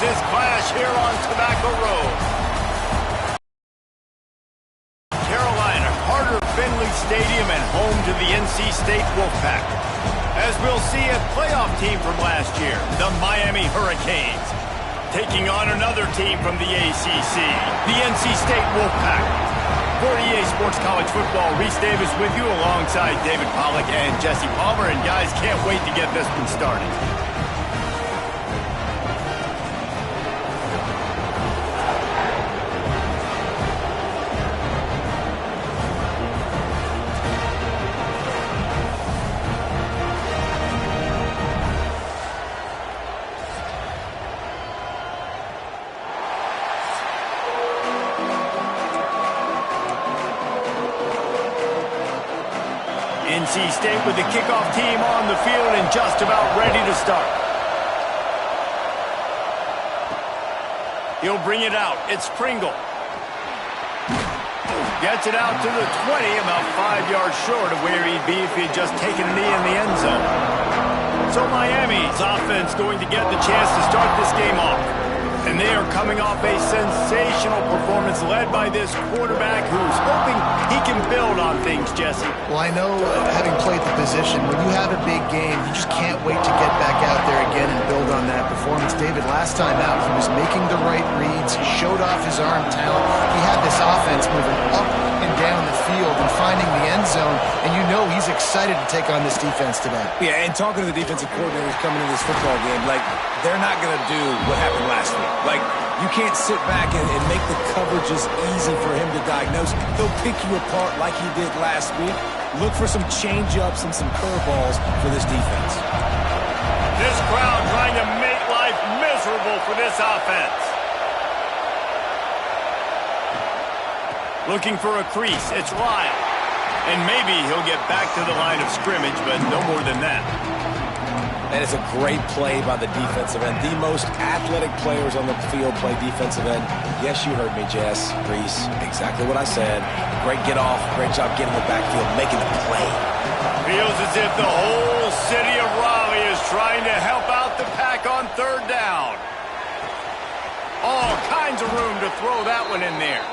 This clash here on Tobacco Road. Carolina, Carter Finley Stadium and home to the NC State Wolfpack. As we'll see, a playoff team from last year, the Miami Hurricanes, taking on another team from the ACC, the NC State Wolfpack. For EA Sports College Football, Reese Davis with you alongside David Pollack and Jesse Palmer. And guys, can't wait to get this one started. NC State with the kickoff team on the field and just about ready to start. He'll bring it out. It's Pringle. Gets it out to the 20, about 5 yards short of where he'd be if he'd just taken a knee in the end zone. So Miami's offense going to get the chance to start this game off. And they are coming off a sensational performance led by this quarterback who's hoping he can build on things, Jesse. Well, I know, having played the position, when you have a big game, you just can't wait to get back out there again and build on that performance. David, last time out, he was making the right reads. He showed off his arm talent. He had this offense moving up and down the field and finding the end zone, and you know he's excited to take on this defense today. Yeah, and talking to the defensive coordinators coming into this football game, like, they're not going to do what happened last week. Like, you can't sit back and make the coverages easy for him to diagnose. He'll pick you apart like he did last week. Look for some change-ups and some curveballs for this defense. This crowd trying to make life miserable for this offense. Looking for a crease, it's Lyle. And maybe he'll get back to the line of scrimmage, but no more than that. That is a great play by the defensive end. The most athletic players on the field play defensive end. Yes, you heard me, Jess, Reese. Exactly what I said. Great get off. Great job getting the backfield, making the play. Feels as if the whole city of Raleigh is trying to help out the Pack on third down. All kinds of room to throw that one in there.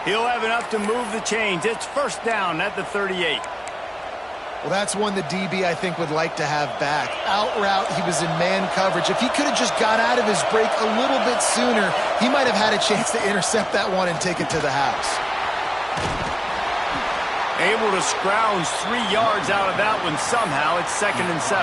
He'll have enough to move the chains. It's first down at the 38. Well, that's one the DB, I think, would like to have back. Out route, he was in man coverage. If he could have just got out of his break a little bit sooner, he might have had a chance to intercept that one and take it to the house. Able to scrounge 3 yards out of that one somehow. It's 2nd and 7.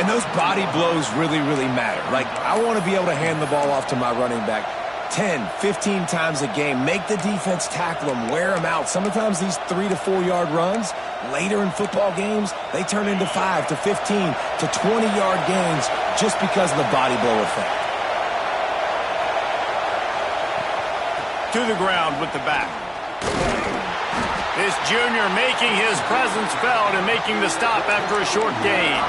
And those body blows really, really matter. Like, I want to be able to hand the ball off to my running back 10, 15 times a game. Make the defense tackle them, wear them out. Sometimes these 3 to 4 yard runs, later in football games, they turn into 5 to 15 to 20 yard gains just because of the body blow effect. To the ground with the back. This junior making his presence felt and making the stop after a short gain.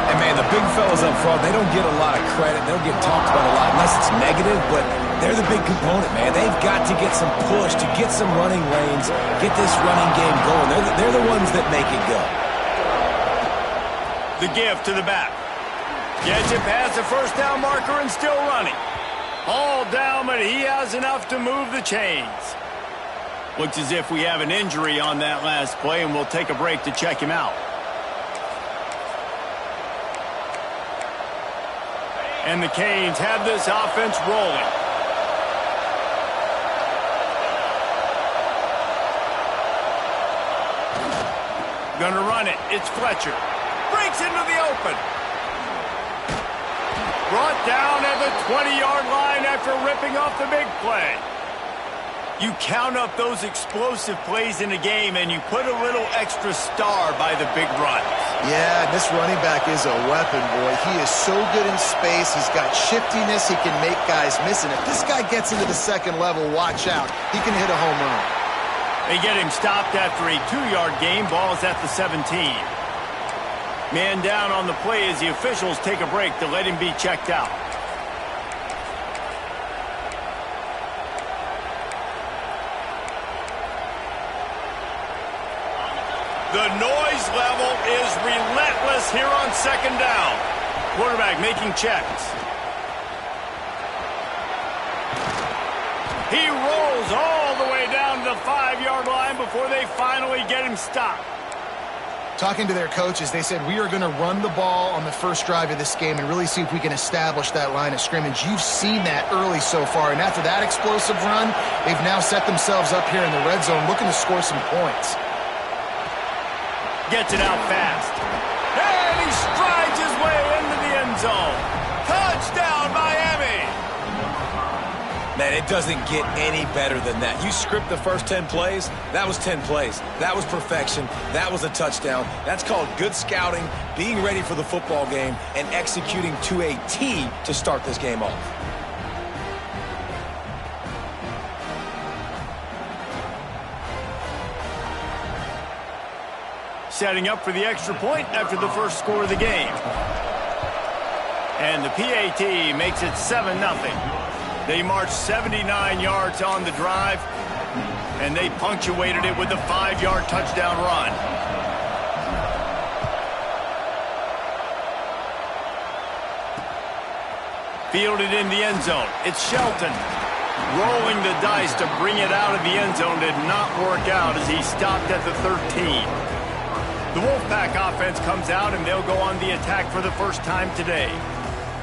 And, man, the big fellas up front, they don't get a lot of credit. They don't get talked about a lot unless it's negative, but they're the big component, man. They've got to get some push, to get some running lanes, get this running game going. They're the ones that make it go. The give to the back. Gets it past the first down marker and still running. All down, but he has enough to move the chains. Looks as if we have an injury on that last play, and we'll take a break to check him out. And the Canes have this offense rolling. Gonna run it. It's Fletcher. Breaks into the open. Brought down at the 20-yard line after ripping off the big play. You count up those explosive plays in a game, and you put a little extra star by the big runs. Yeah, this running back is a weapon, boy. He is so good in space. He's got shiftiness. He can make guys miss. And if this guy gets into the second level, watch out. He can hit a home run. They get him stopped after a 2-yard gain. Ball is at the 17. Man down on the play as the officials take a break to let him be checked out. The noise level is relentless here on second down. Quarterback making checks. He rolls all the way down to the 5-yard line before they finally get him stopped. Talking to their coaches, they said, we are going to run the ball on the first drive of this game and really see if we can establish that line of scrimmage. You've seen that early so far, and after that explosive run, they've now set themselves up here in the red zone looking to score some points. Gets it out fast. And he strides his way into the end zone. Touchdown, Miami! Man, it doesn't get any better than that. You script the first 10 plays, that was 10 plays. That was perfection. That was a touchdown. That's called good scouting, being ready for the football game, and executing to a T to start this game off. Setting up for the extra point after the first score of the game. And the PAT makes it 7-0. They marched 79 yards on the drive, and they punctuated it with a 5-yard touchdown run. Fielded in the end zone. It's Shelton. Rolling the dice to bring it out of the end zone did not work out as he stopped at the 13. The Wolfpack offense comes out, and they'll go on the attack for the first time today.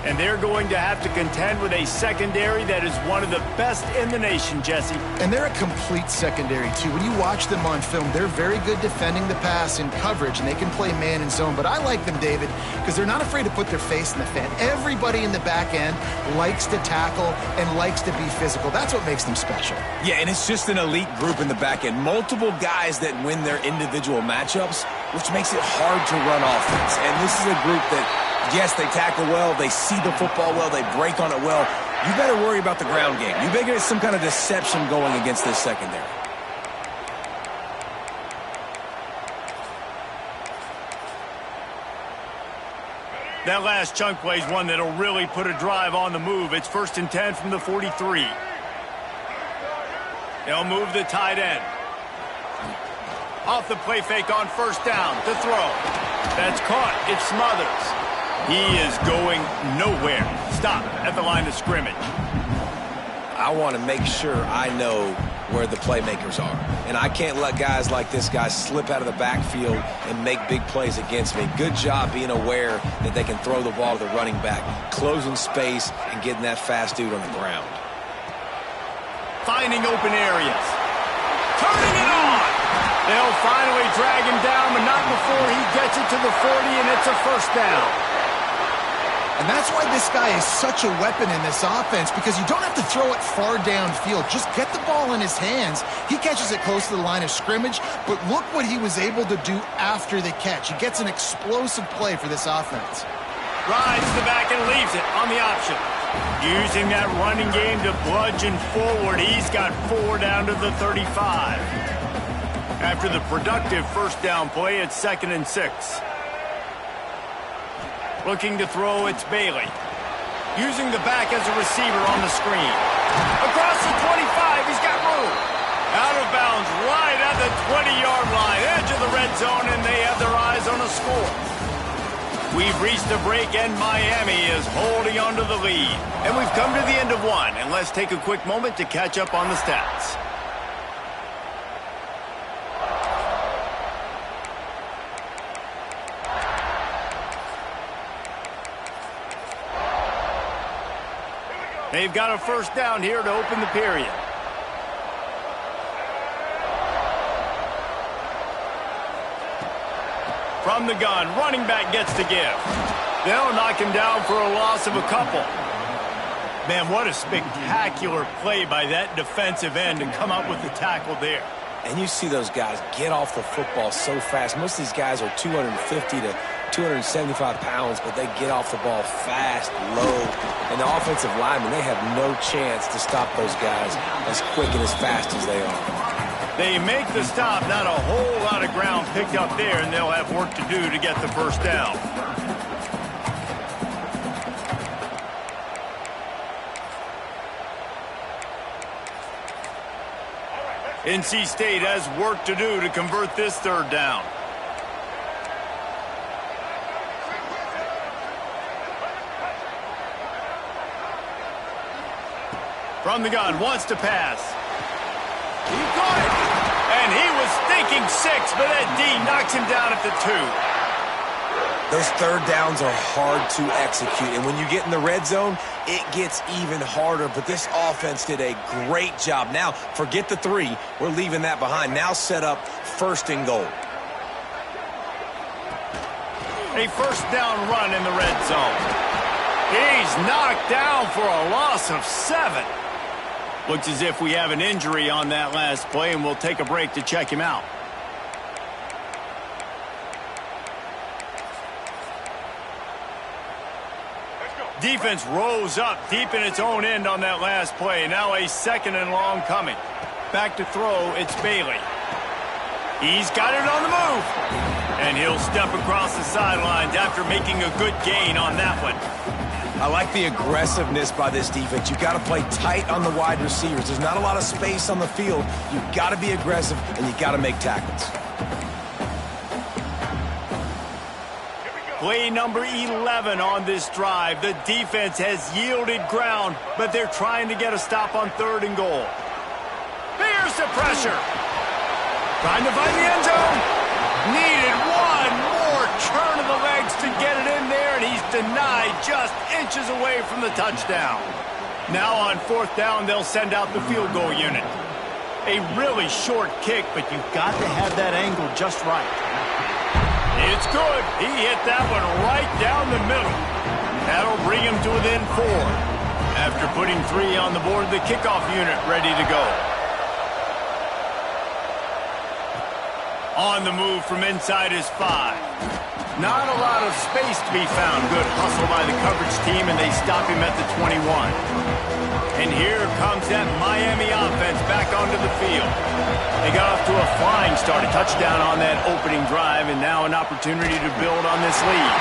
And they're going to have to contend with a secondary that is one of the best in the nation, Jesse. And they're a complete secondary, too. When you watch them on film, they're very good defending the pass in coverage, and they can play man and zone. But I like them, David, because they're not afraid to put their face in the fan. Everybody in the back end likes to tackle and likes to be physical. That's what makes them special. Yeah, and it's just an elite group in the back end. Multiple guys that win their individual matchups, which makes it hard to run offense. And this is a group that, yes, they tackle well, they see the football well, they break on it well. You better worry about the ground game. You better get some kind of deception going against this secondary. That last chunk play is one that'll really put a drive on the move. It's 1st and 10 from the 43. They'll move the tight end. Off the play fake on first down. The throw. That's caught. It's Smothers. He is going nowhere. Stop at the line of scrimmage. I want to make sure I know where the playmakers are. And I can't let guys like this guy slip out of the backfield and make big plays against me. Good job being aware that they can throw the ball to the running back, closing space and getting that fast dude on the ground. Finding open areas. Turning it on. They'll finally drag him down, but not before he gets it to the 40, and it's a first down. And that's why this guy is such a weapon in this offense, because you don't have to throw it far downfield. Just get the ball in his hands. He catches it close to the line of scrimmage, but look what he was able to do after the catch. He gets an explosive play for this offense. Rides the back and leaves it on the option. Using that running game to bludgeon forward, he's got 4 down to the 35. After the productive first down play, it's 2nd and 6. Looking to throw, it's Bailey. Using the back as a receiver on the screen. Across the 25, he's got room. Out of bounds, right at the 20-yard line, edge of the red zone, and they have their eyes on a score. We've reached a break, and Miami is holding on to the lead. And we've come to the end of one, and let's take a quick moment to catch up on the stats. They've got a first down here to open the period. From the gun, running back gets to give. They'll knock him down for a loss of a couple. Man, what a spectacular play by that defensive end to come up with the tackle there. And you see those guys get off the football so fast. Most of these guys are 250 to 275 pounds, but they get off the ball fast, low. And the offensive linemen, they have no chance to stop those guys as quick and as fast as they are. They make the stop, not a whole lot of ground picked up there, and they'll have work to do to get the first down. NC State has work to do to convert this third down. From the gun, wants to pass. He caught it. And he was thinking 6, but that D knocks him down at the 2. Those third downs are hard to execute, and when you get in the red zone, it gets even harder. But this offense did a great job. Now, forget the 3. We're leaving that behind. Now set up 1st and goal. A first down run in the red zone. He's knocked down for a loss of 7. Looks as if we have an injury on that last play, and we'll take a break to check him out. Defense rose up deep in its own end on that last play. Now a 2nd and long coming. Back to throw, it's Bailey. He's got it on the move. And he'll step across the sidelines after making a good gain on that one. I like the aggressiveness by this defense. You've got to play tight on the wide receivers. There's not a lot of space on the field. You've got to be aggressive, and you've got to make tackles. Play number 11 on this drive. The defense has yielded ground, but they're trying to get a stop on 3rd and goal. Here's the pressure. Trying to find the end zone. Needed one more turn of the legs to get it in there, and he's denied just inches away from the touchdown. Now on 4th down, they'll send out the field goal unit. A really short kick, but you've got to have that angle just right. It's good. He hit that one right down the middle. That'll bring him to within 4. After putting 3 on the board, the kickoff unit ready to go. On the move from inside is 5. Not a lot of space to be found. Good hustle by the coverage team, and they stop him at the 21. And here comes that Miami offense back onto the field. They got off to a flying start, a touchdown on that opening drive, and now an opportunity to build on this lead.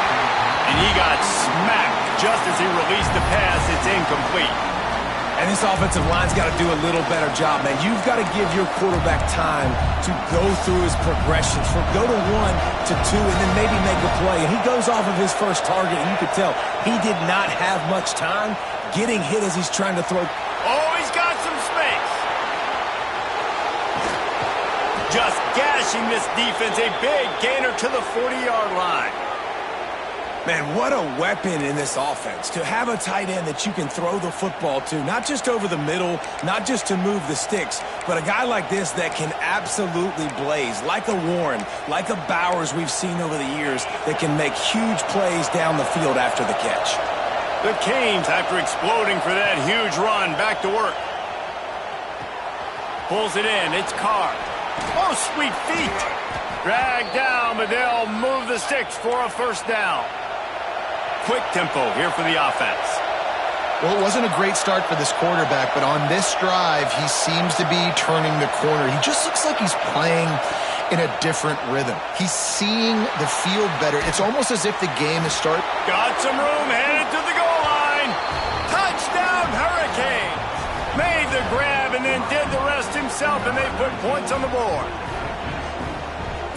And he got smacked just as he released the pass. It's incomplete. And this offensive line's got to do a little better job, man. You've got to give your quarterback time to go through his progressions. From go to 1 to 2 and then maybe make a play. And he goes off of his first target, and you could tell he did not have much time getting hit as he's trying to throw. Oh, he's got some space. Just gashing this defense. A big gainer to the 40-yard line. Man, what a weapon in this offense. To have a tight end that you can throw the football to, not just over the middle, not just to move the sticks, but a guy like this that can absolutely blaze, like a Warren, like a Bowers we've seen over the years, that can make huge plays down the field after the catch. The Canes, after exploding for that huge run, back to work. Pulls it in. It's Carr. Oh, sweet feet. Dragged down, but they'll move the sticks for a first down. Quick tempo here for the offense. Well, it wasn't a great start for this quarterback, but on this drive, he seems to be turning the corner. He just looks like he's playing in a different rhythm. He's seeing the field better. It's almost as if the game is starting. Got some room, headed to the goal line. Touchdown, Hurricanes. Made the grab and then did the rest himself, and they put points on the board.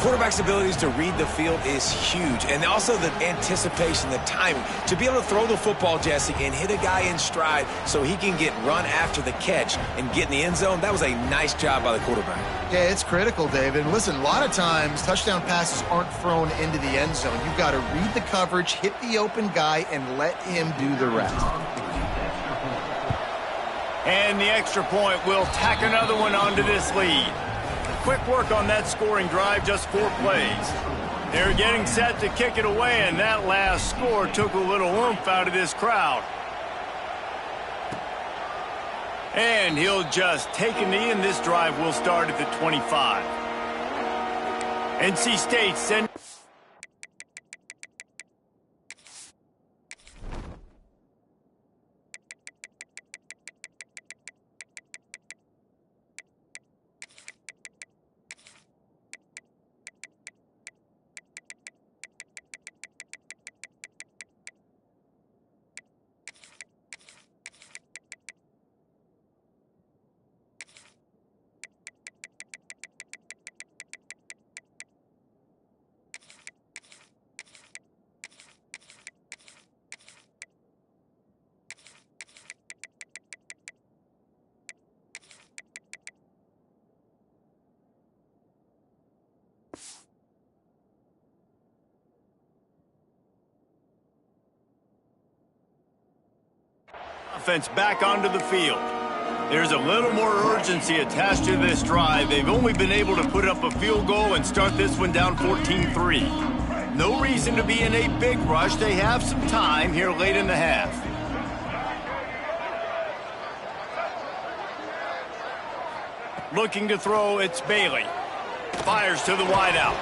Quarterback's abilities to read the field is huge, and also the anticipation, the timing. To be able to throw the football, Jesse, and hit a guy in stride so he can get run after the catch and get in the end zone, that was a nice job by the quarterback. Yeah, it's critical, David. And listen, a lot of times touchdown passes aren't thrown into the end zone. You've got to read the coverage, hit the open guy, and let him do the rest. And the extra point will tack another one onto this lead. Quick work on that scoring drive, just 4 plays. They're getting set to kick it away, and that last score took a little oomph out of this crowd. And he'll just take a knee, and this drive will start at the 25. NC State send. Offense back onto the field. There's a little more urgency attached to this drive. They've only been able to put up a field goal and start this one down 14-3. No reason to be in a big rush. They have some time here late in the half. Looking to throw, it's Bailey. Fires to the wideout.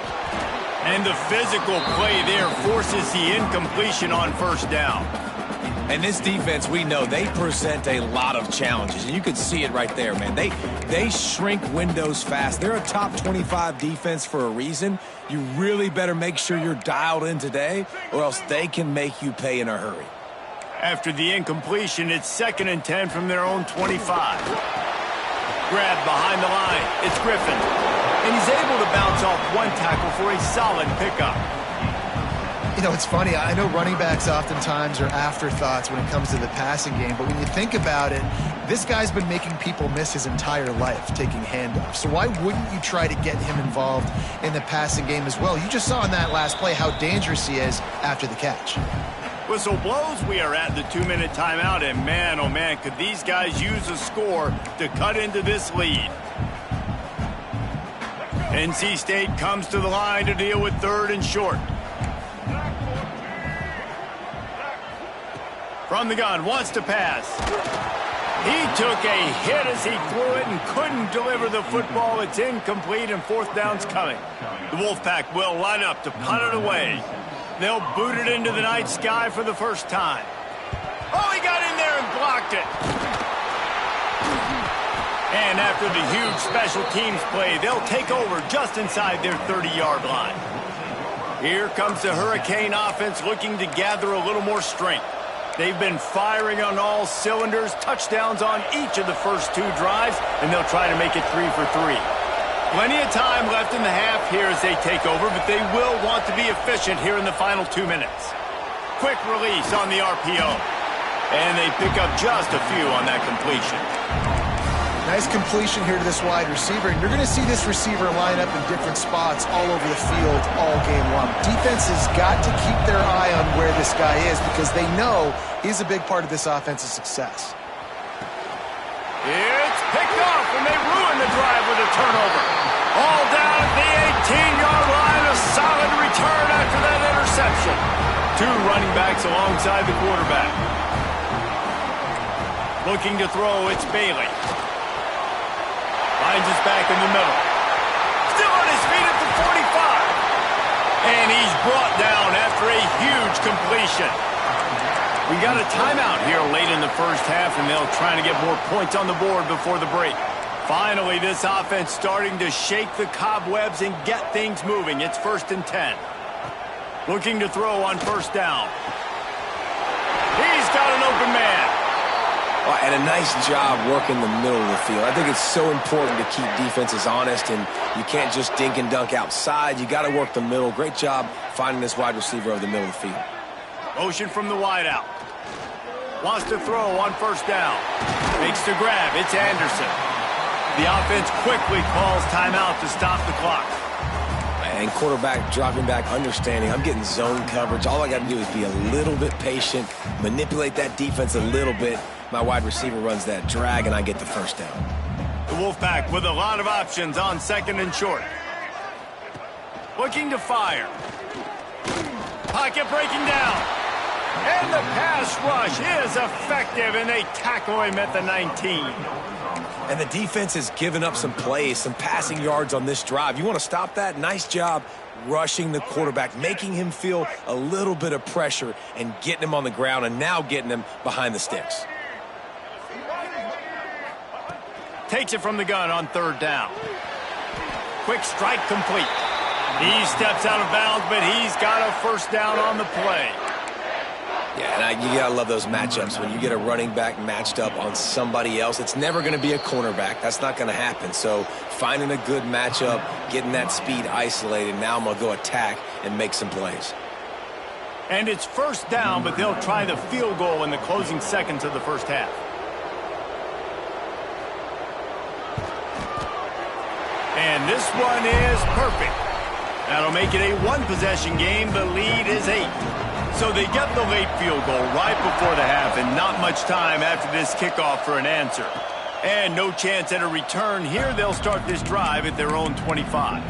And the physical play there forces the incompletion on first down. And this defense, we know, they present a lot of challenges. And you can see it right there, man. They shrink windows fast. They're a top 25 defense for a reason. You really better make sure you're dialed in today, or else they can make you pay in a hurry. After the incompletion, it's 2nd and 10 from their own 25. Grab behind the line. It's Griffin. And he's able to bounce off one tackle for a solid pickup. You know, it's funny. I know running backs oftentimes are afterthoughts when it comes to the passing game, but when you think about it, this guy's been making people miss his entire life taking handoffs. So why wouldn't you try to get him involved in the passing game as well? You just saw in that last play how dangerous he is after the catch. Whistle blows. We are at the 2-minute timeout, and man, oh man, could these guys use a score to cut into this lead. NC State comes to the line to deal with 3rd and short. From the gun, wants to pass. He took a hit as he threw it and couldn't deliver the football. It's incomplete, and 4th down's coming. The Wolfpack will line up to punt it away. They'll boot it into the night sky for the first time. Oh, he got in there and blocked it. And after the huge special teams play, they'll take over just inside their 30-yard line. Here comes the Hurricane offense looking to gather a little more strength. They've been firing on all cylinders, touchdowns on each of the first 2 drives, and they'll try to make it 3 for 3. Plenty of time left in the half here as they take over, but they will want to be efficient here in the final 2 minutes. Quick release on the RPO. And they pick up just a few on that completion. Nice completion here to this wide receiver, and you're going to see this receiver line up in different spots all over the field all game long. Defense has got to keep their eye on where this guy is because they know he's a big part of this offense's success. It's picked off, and they ruin the drive with a turnover. All down at the 18-yard line, a solid return after that interception. 2 running backs alongside the quarterback. Looking to throw, it's Bailey. Finds his back in the middle. Still on his feet at the 45. And he's brought down after a huge completion. We got a timeout here late in the first half, and they'll try to get more points on the board before the break. Finally, this offense starting to shake the cobwebs and get things moving. It's 1st and 10. Looking to throw on 1st down. He's got an open man. And a nice job working the middle of the field. I think it's so important to keep defenses honest, and you can't just dink and dunk outside. You got to work the middle. Great job finding this wide receiver over the middle of the field. Motion from the wide out. Wants to throw on 1st down. Makes the grab. It's Anderson. The offense quickly calls timeout to stop the clock. And quarterback dropping back, understanding I'm getting zone coverage. All I got to do is be a little bit patient, manipulate that defense a little bit. My wide receiver runs that drag, and I get the 1st down. The Wolfpack with a lot of options on 2nd and short. Looking to fire. Pocket breaking down. And the pass rush is effective, and they tackle him at the 19. And the defense has given up some plays, some passing yards on this drive. You want to stop that? Nice job rushing the quarterback, making him feel a little bit of pressure and getting him on the ground, and now getting him behind the sticks. Takes it from the gun on 3rd down. Quick strike complete. He steps out of bounds, but he's got a 1st down on the play. Yeah, and you got to love those matchups. When you get a running back matched up on somebody else, it's never going to be a cornerback. That's not going to happen. So finding a good matchup, getting that speed isolated, now I'm going to go attack and make some plays. And it's 1st down, but they'll try the field goal in the closing seconds of the first half. And this one is perfect. That'll make it a 1-possession game. The lead is 8. So they get the late field goal right before the half, and not much time after this kickoff for an answer. And no chance at a return here. They'll start this drive at their own 25.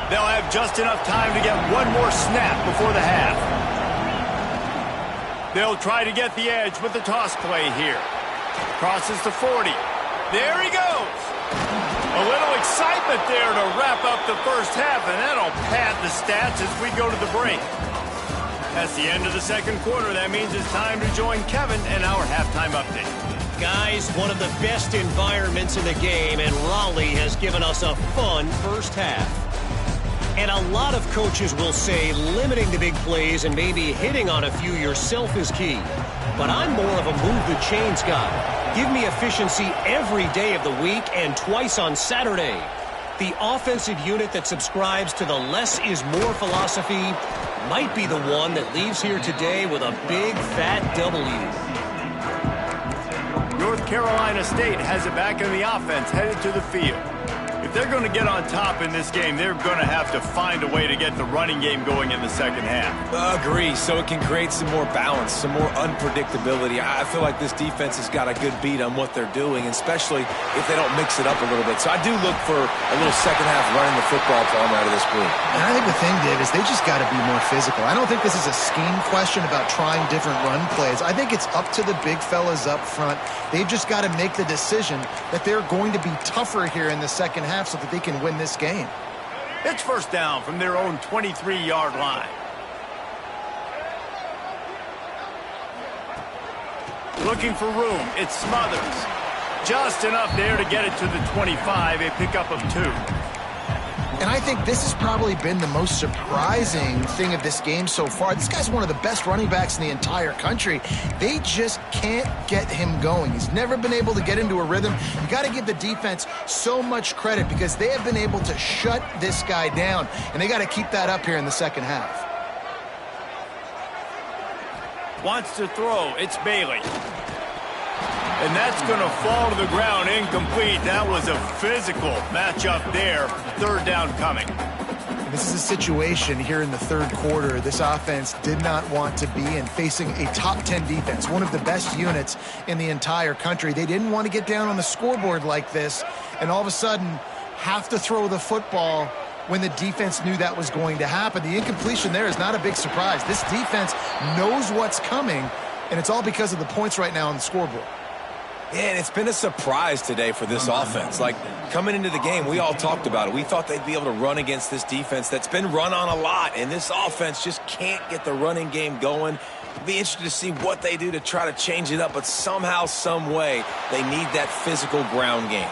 They'll have just enough time to get one more snap before the half. They'll try to get the edge with the toss play here. Crosses the 40. There he goes. A little excitement there to wrap up the first half, and that'll pad the stats as we go to the break. That's the end of the 2nd quarter. That means it's time to join Kevin and our halftime update. Guys, one of the best environments in the game, and Raleigh has given us a fun first half. And a lot of coaches will say limiting the big plays and maybe hitting on a few yourself is key. But I'm more of a move the chains guy. Give me efficiency every day of the week and twice on Saturday. The offensive unit that subscribes to the less is more philosophy might be the one that leaves here today with a big fat W. North Carolina State has it back in the offense, headed to the field. If they're going to get on top in this game, they're going to have to find a way to get the running game going in the second half. Agree, so it can create some more balance, some more unpredictability. I feel like this defense has got a good beat on what they're doing, especially if they don't mix it up a little bit. So I do look for a little second half running the football from out of this group. And I think the thing, Dave, is they just got to be more physical. I don't think this is a scheme question about trying different run plays. I think it's up to the big fellas up front. They've just got to make the decision that they're going to be tougher here in the second half so that they can win this game. It's first down from their own 23-yard line. Looking for room. It's Smothers. Just enough there to get it to the 25, a pickup of 2. And I think this has probably been the most surprising thing of this game so far. This guy's one of the best running backs in the entire country. They just can't get him going. He's never been able to get into a rhythm. You got to give the defense so much credit because they have been able to shut this guy down, and they got to keep that up here in the second half. Wants to throw. It's Bailey. And that's going to fall to the ground incomplete. That was a physical matchup there. Third down coming. This is a situation here in the third quarter this offense did not want to be in, facing a top 10 defense, one of the best units in the entire country. They didn't want to get down on the scoreboard like this and all of a sudden have to throw the football when the defense knew that was going to happen. The incompletion there is not a big surprise. This defense knows what's coming, and it's all because of the points right now on the scoreboard. Yeah, and it's been a surprise today for this offense. Like, coming into the game, we all talked about it. We thought they'd be able to run against this defense that's been run on a lot, and this offense just can't get the running game going. It'll be interesting to see what they do to try to change it up, but somehow, some way, they need that physical ground game.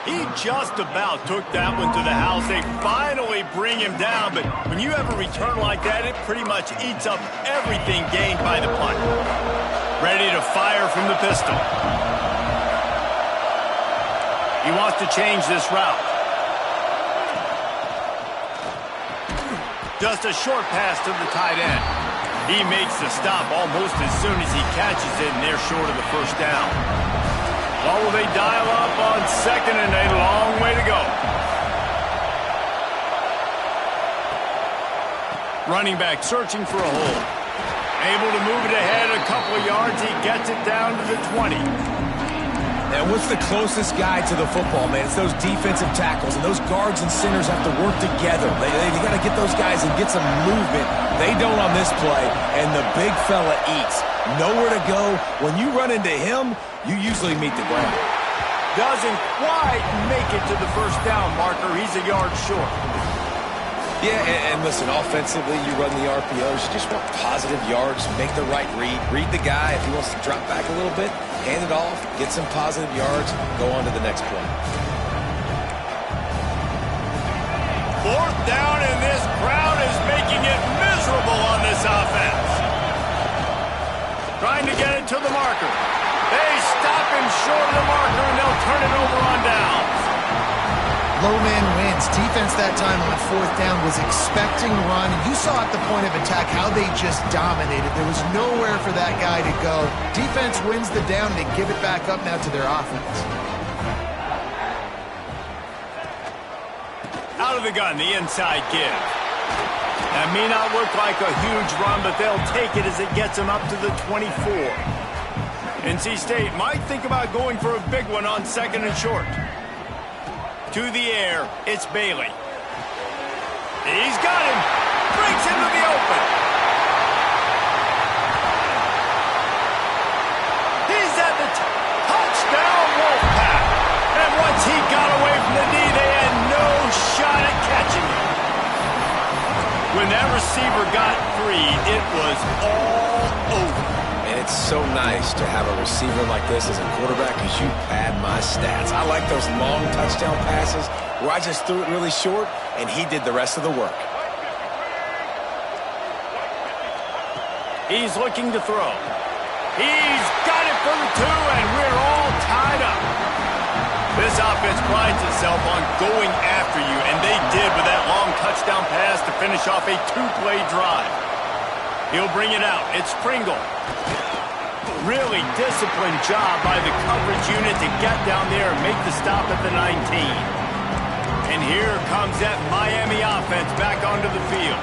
He just about took that one to the house. They finally bring him down, but when you have a return like that, it pretty much eats up everything gained by the punt. Ready to fire from the pistol. He wants to change this route. Just a short pass to the tight end. He makes the stop almost as soon as he catches it, and they're short of the first down. Or will they dial up on second and a long way to go? Running back searching for a hole. Able to move it ahead a couple of yards. He gets it down to the 20. Now, what's the closest guy to the football, man? It's those defensive tackles, and those guards and centers have to work together. They got to get those guys and get some movement. They don't on this play, and the big fella eats. Nowhere to go. When you run into him, you usually meet the ground. Doesn't quite make it to the first down marker. He's a yard short. Yeah, and listen, offensively, you run the RPOs. You just want positive yards, make the right read. Read the guy. If he wants to drop back a little bit, hand it off, get some positive yards, go on to the next play. Fourth down, and this crowd is making it miserable on this offense. Trying to get it to the marker. They stop him short of the marker, and they'll turn it over on downs. Low man wins. Defense that time on fourth down was expecting run. You saw at the point of attack how they just dominated. There was nowhere for that guy to go. Defense wins the down. They give it back up now to their offense. Out of the gun, the inside give. That may not look like a huge run, but they'll take it as it gets them up to the 24. NC State might think about going for a big one on second and short. To the air, it's Bailey. He's got him. Breaks into the open. He's at the touchdown, Wolfpack. And once he got away from the knee, they had no shot at catching him. When that receiver got free, it was all over. And it's so nice to have a receiver like this as a quarterback because you pad my stats. I like those long touchdown passes where I just threw it really short and he did the rest of the work. He's looking to throw. He's got it for the 2, and we're all tied up. This offense prides itself on going after you, and they did with that long touchdown pass to finish off a 2-play drive. He'll bring it out. It's Pringle. Really disciplined job by the coverage unit to get down there and make the stop at the 19. And here comes that Miami offense back onto the field.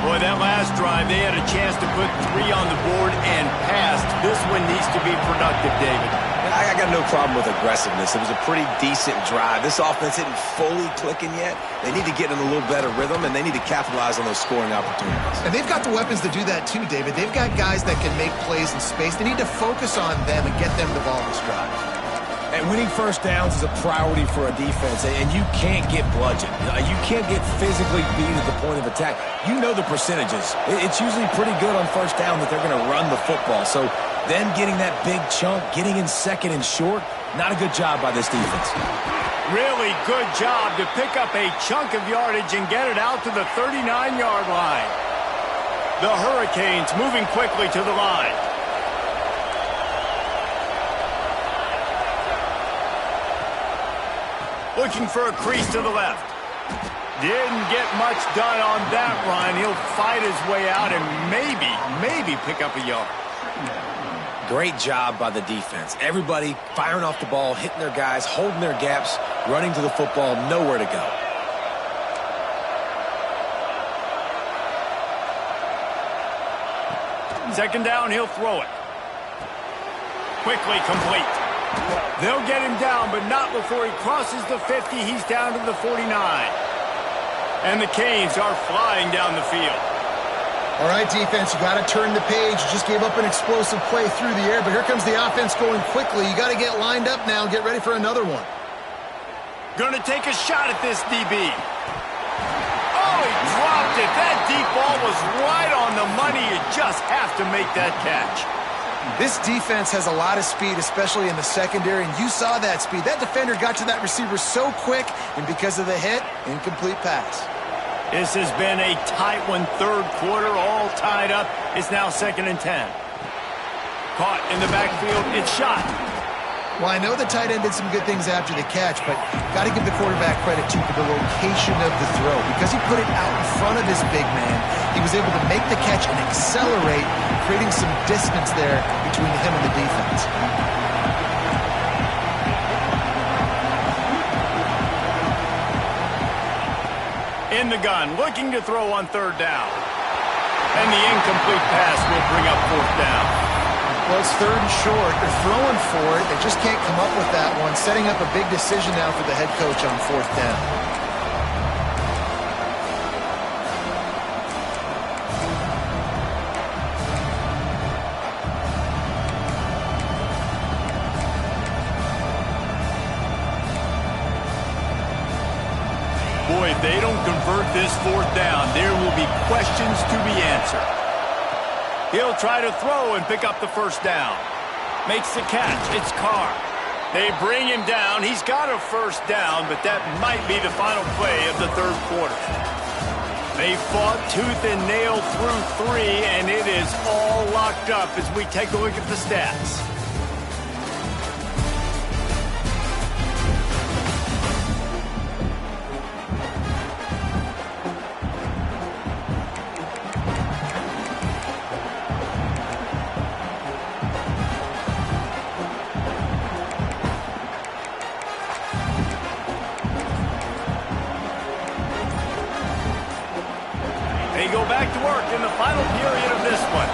Boy, that last drive, they had a chance to put 3 on the board and passed. This one needs to be productive, David. I got no problem with aggressiveness. It was a pretty decent drive. This offense isn't fully clicking yet. They need to get in a little better rhythm, and they need to capitalize on those scoring opportunities. And they've got the weapons to do that too, David. They've got guys that can make plays in space. They need to focus on them and get them the ball this drive. And winning first downs is a priority for a defense, and you can't get bludgeoned. You can't get physically beat at the point of attack. You know the percentages. It's usually pretty good on first down that they're going to run the football. So then getting that big chunk, getting in second and short, not a good job by this defense. Really good job to pick up a chunk of yardage and get it out to the 39-yard line. The Hurricanes moving quickly to the line. Looking for a crease to the left. Didn't get much done on that run. He'll fight his way out and maybe pick up a yard. Great job by the defense. Everybody firing off the ball, hitting their guys, holding their gaps, running to the football, nowhere to go. Second down, he'll throw it. Quickly complete. They'll get him down, but not before he crosses the 50. He's down to the 49. And the Canes are flying down the field. All right, defense, you got to turn the page. You just gave up an explosive play through the air, but here comes the offense going quickly. You got to get lined up now and get ready for another one. Going to take a shot at this DB. Oh, he dropped it. That deep ball was right on the money. You just have to make that catch. This defense has a lot of speed, especially in the secondary, and you saw that speed. That defender got to that receiver so quick, and because of the hit, incomplete pass. This has been a tight one, third quarter, all tied up. It's now 2nd and 10. Caught in the backfield, it's shot. Well, I know the tight end did some good things after the catch, but got to give the quarterback credit, too, for the location of the throw. Because he put it out in front of his big man, he was able to make the catch and accelerate, creating some distance there between him and the defense. In the gun, looking to throw on 3rd down. And the incomplete pass will bring up 4th down. Well, it's 3rd and short. They're throwing for it. They just can't come up with that one. Setting up a big decision now for the head coach on 4th down. Boy, if they don't convert this 4th down, there will be questions to be answered. He'll try to throw and pick up the 1st down. Makes the catch. It's Carr. They bring him down. He's got a 1st down, but that might be the final play of the 3rd quarter. They fought tooth and nail through 3, and it is all locked up as we take a look at the stats. They go back to work in the final period of this one.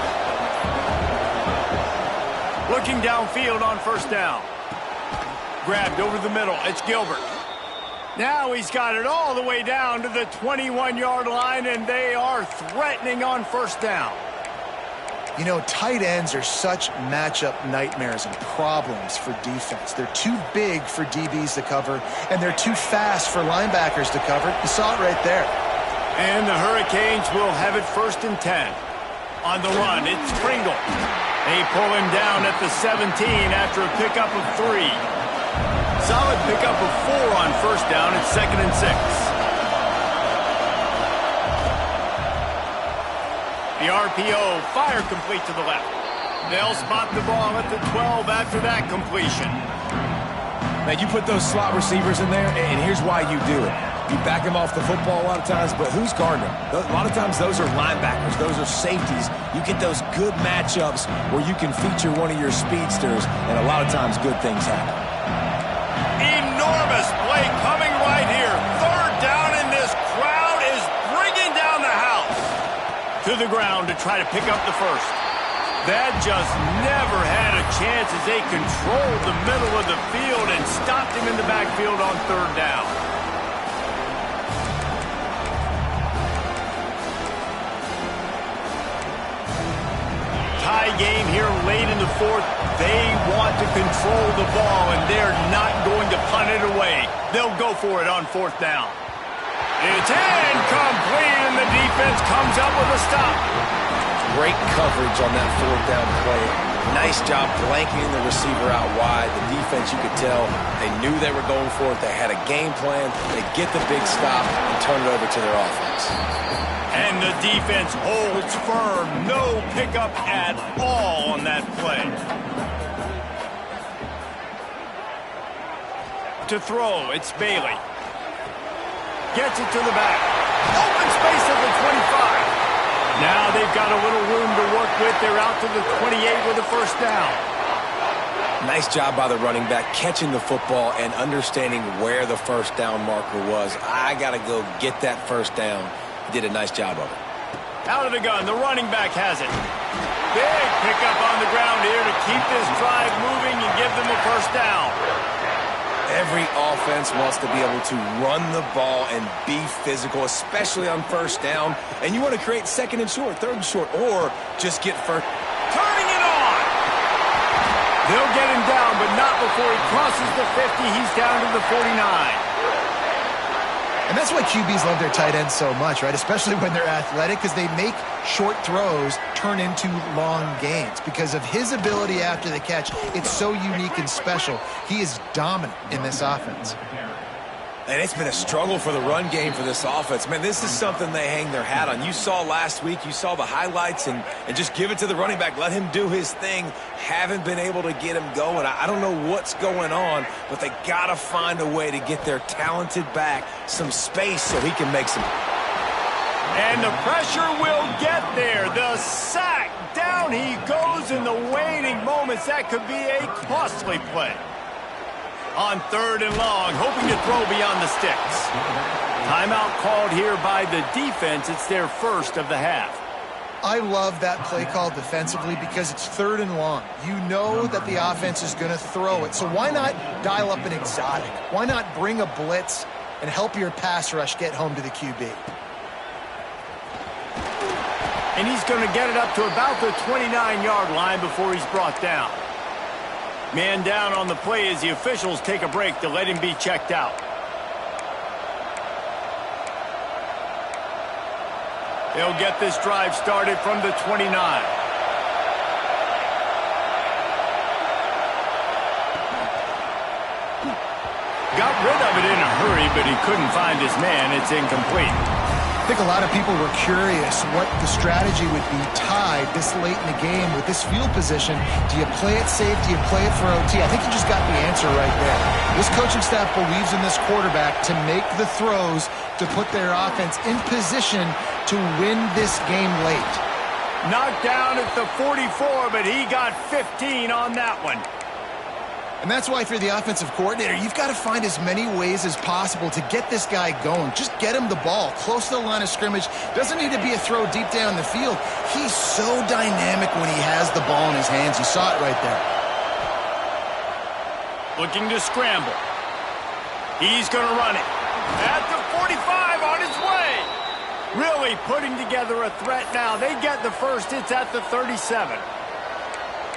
Looking downfield on 1st down. Grabbed over the middle. It's Gilbert. Now he's got it all the way down to the 21-yard line, and they are threatening on 1st down. You know, tight ends are such matchup nightmares and problems for defense. They're too big for DBs to cover, and they're too fast for linebackers to cover. You saw it right there. And the Hurricanes will have it 1st and 10. On the run, it's Pringle. They pull him down at the 17 after a pickup of 3. Solid pickup of 4 on 1st down. It's 2nd and 6. The RPO, fire complete to the left. They'll spot the ball at the 12 after that completion. Man, you put those slot receivers in there, and here's why you do it. You back them off the football a lot of times, but who's guarding them? A lot of times those are linebackers. Those are safeties. You get those good matchups where you can feature one of your speedsters, and a lot of times good things happen. Enormous play coming right here. 3rd down, and this crowd is bringing down the house. To the ground to try to pick up the 1st. That just never had a chance as they controlled the middle of the field and stopped him in the backfield on 3rd down. Tie game here late in the 4th. They want to control the ball, and they're not going to punt it away. They'll go for it on 4th down. It's incomplete, and the defense comes up with a stop. Great coverage on that 4th down play. Nice job blanketing the receiver out wide. The defense, you could tell, they knew they were going for it. They had a game plan. They get the big stop and turn it over to their offense. And the defense holds firm. No pickup at all on that play. To throw, it's Bailey. Gets it to the back. Open space at the 25. Now they've got a little room to work with. They're out to the 28 with a 1st down. Nice job by the running back catching the football and understanding where the 1st down marker was. I got to go get that 1st down. He did a nice job of it. Out of the gun, the running back has it. Big pickup on the ground here to keep this drive moving and give them a first down. Every offense wants to be able to run the ball and be physical, especially on first down. And you want to create second and short, third and short, or just get first. Turning it on. They'll get him down, but not before he crosses the 50. He's down to the 49. And that's why QBs love their tight ends so much, right? Especially when they're athletic, because they make short throws turn into long gains. Because of his ability after the catch, it's so unique and special. He is dominant in this offense. And it's been a struggle for the run game for this offense. Man, this is something they hang their hat on. You saw last week, you saw the highlights, and just give it to the running back. Let him do his thing. Haven't been able to get him going. I don't know what's going on, but they got to find a way to get their talented back some space so he can make some. And the pressure will get there. The sack. Down he goes in the waning moments. That could be a costly play. On 3rd and long, hoping to throw beyond the sticks. Timeout called here by the defense. It's their first of the half. I love that play call defensively because it's 3rd and long. You know that the offense is going to throw it. So why not dial up an exotic? Why not bring a blitz and help your pass rush get home to the QB? And he's going to get it up to about the 29-yard line before he's brought down. Man down on the play as the officials take a break to let him be checked out. They'll get this drive started from the 29. Got rid of it in a hurry, but he couldn't find his man. It's incomplete. I think a lot of people were curious what the strategy would be tied this late in the game with this field position. Do you play it safe? Do you play it for OT? I think you just got the answer right there. This coaching staff believes in this quarterback to make the throws to put their offense in position to win this game late. Knocked down at the 44, but he got 15 on that one. And that's why, if you're the offensive coordinator, you've got to find as many ways as possible to get this guy going. Just get him the ball close to the line of scrimmage. Doesn't need to be a throw deep down the field. He's so dynamic when he has the ball in his hands. You saw it right there. Looking to scramble. He's going to run it. At the 45 on his way. Really putting together a threat now. They get the first. It's at the 37.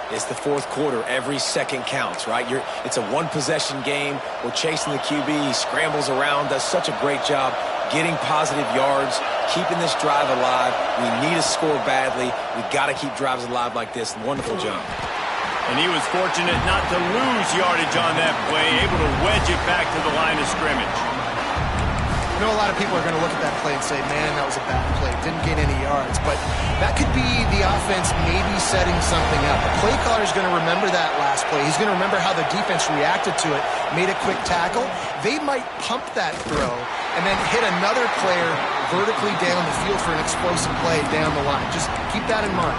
It's the 4th quarter. Every second counts, right? It's a one-possession game. We're chasing the QB. He scrambles around, does such a great job getting positive yards, keeping this drive alive. We need to score badly. We got to keep drives alive like this. Wonderful job. And he was fortunate not to lose yardage on that play, able to wedge it back to the line of scrimmage. I know a lot of people are going to look at that play and say, man, that was a bad play. Didn't gain any yards. But that could be the offense maybe setting something up. The play caller is going to remember that last play. He's going to remember how the defense reacted to it, made a quick tackle. They might pump that throw and then hit another player vertically down the field for an explosive play down the line. Just keep that in mind.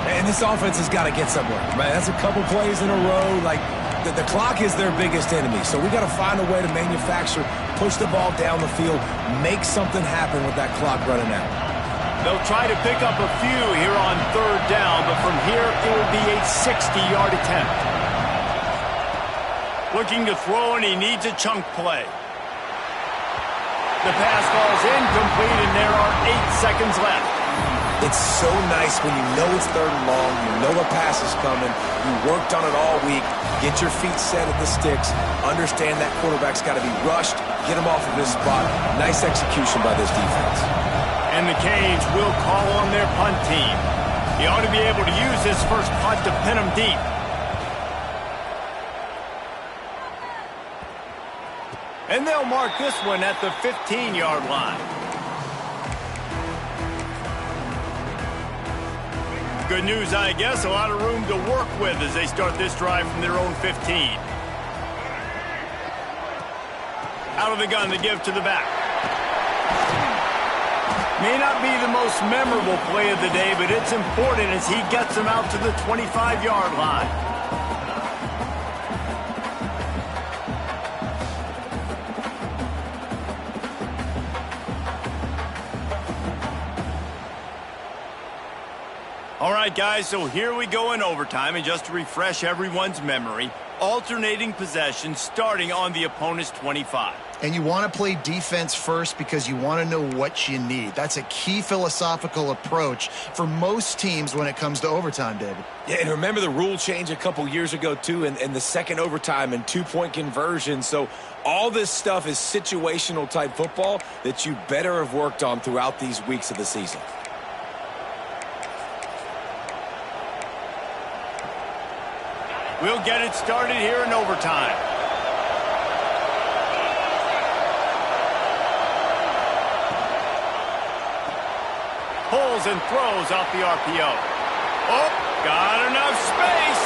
And this offense has got to get somewhere, right? That's a couple plays in a row. Like, the clock is their biggest enemy, so we got to find a way to manufacture, push the ball down the field, make something happen with that clock running out. They'll try to pick up a few here on 3rd down, but from here it will be a 60-yard attempt. Looking to throw, and he needs a chunk play. The pass falls incomplete, and there are 8 seconds left. It's so nice when you know it's 3rd and long, you know a pass is coming, you worked on it all week, get your feet set at the sticks, understand that quarterback's got to be rushed, get him off of this spot. Nice execution by this defense. And the Canes will call on their punt team. He ought to be able to use this first punt to pin him deep. And they'll mark this one at the 15-yard line. Good news, I guess. A lot of room to work with as they start this drive from their own 15. Out of the gun to give to the back. May not be the most memorable play of the day, but it's important as he gets them out to the 25-yard line. All right, guys, so here we go in overtime, and just to refresh everyone's memory, alternating possession starting on the opponent's 25. And you want to play defense first because you want to know what you need. That's a key philosophical approach for most teams when it comes to overtime, David. Yeah, and remember the rule change a couple years ago, too, and the second overtime and two-point conversion. So all this stuff is situational-type football that you better have worked on throughout these weeks of the season. We'll get it started here in overtime. Pulls and throws off the RPO. Oh, got enough space.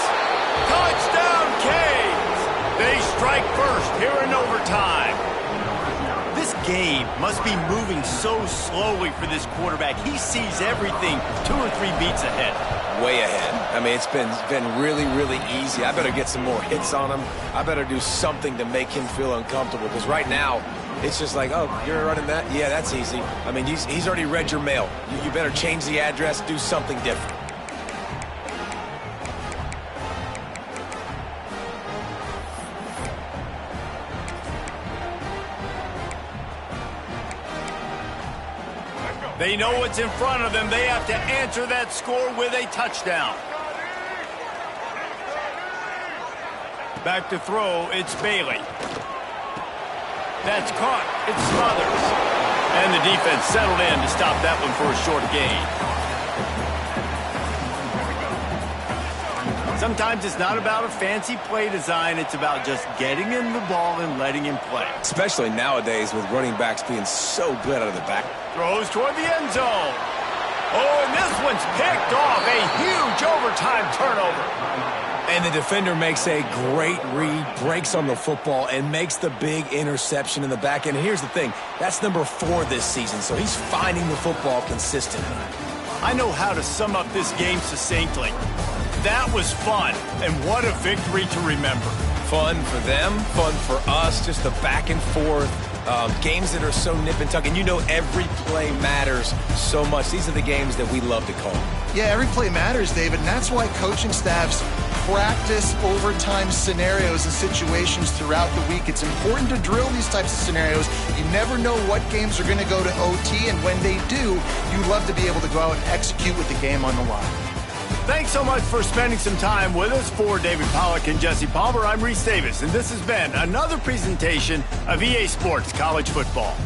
Touchdown, Canes. They strike first here in overtime. This game must be moving so slowly for this quarterback. He sees everything 2 or 3 beats ahead. Way ahead. I mean, it's been really, really easy. I better get some more hits on him. I better do something to make him feel uncomfortable, because right now, it's just like, oh, you're running that? Yeah, that's easy. I mean, he's already read your mail. You better change the address, do something different. They know what's in front of them. They have to answer that score with a touchdown. Back to throw, it's Bailey. That's caught. It smothers. And the defense settled in to stop that one for a short gain. Sometimes it's not about a fancy play design. It's about just getting him the ball and letting him play. Especially nowadays with running backs being so good out of the back. Throws toward the end zone. Oh, and this one's picked off. A huge overtime turnover. And the defender makes a great read, breaks on the football, and makes the big interception in the back end. And here's the thing. That's number 4 this season, so he's finding the football consistently. I know how to sum up this game succinctly. That was fun, and what a victory to remember. Fun for them, fun for us, just the back and forth. Games that are so nip and tuck, and you know every play matters so much. These are the games that we love to call. Yeah, every play matters, David, and that's why coaching staffs practice overtime scenarios and situations throughout the week. It's important to drill these types of scenarios. You never know what games are going to go to OT, and when they do, you love to be able to go out and execute with the game on the line. Thanks so much for spending some time with us. For David Pollack and Jesse Palmer, I'm Reese Davis, and this has been another presentation of EA Sports College Football.